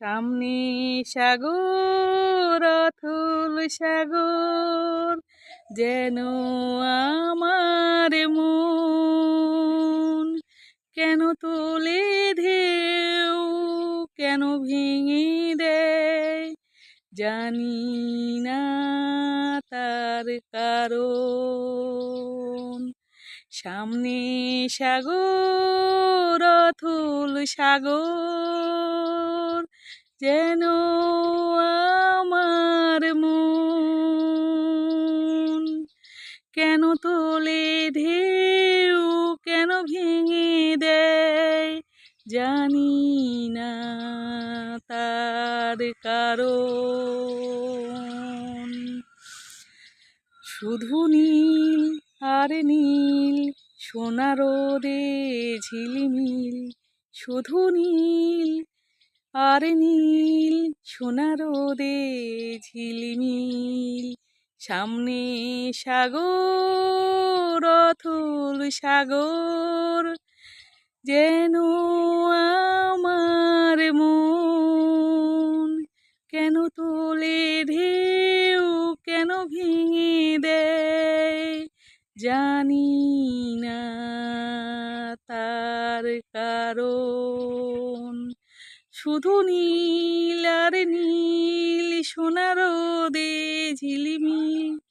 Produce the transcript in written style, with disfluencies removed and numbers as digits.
সামনে সাগর অথল সাগর, যেন আমার মন। কেন তোলে ঢেউ, কেন ভেঙে দেয়, জানি না তার কারণ। সামনে সাগর অথল সাগর, যেন আমার মন। কেন তোলে ঢেউ, কেন ভেঙে দেয়, জানি না তার কারণ। শুধু নীল আর নীল, সোনা রোদে ঝিলিমিল। শুধু নীল আর নীল, সোনা রোদে ঝিলিমিল। সামনে সাগর অথল সাগর, যেন আমার মন। কেন তোলে ঢেউ, কেন ভেঙে দেয়, জানি না তার কারণ। শুধু নীল আর নীল, সোনা রোদে ঝিলিমিল।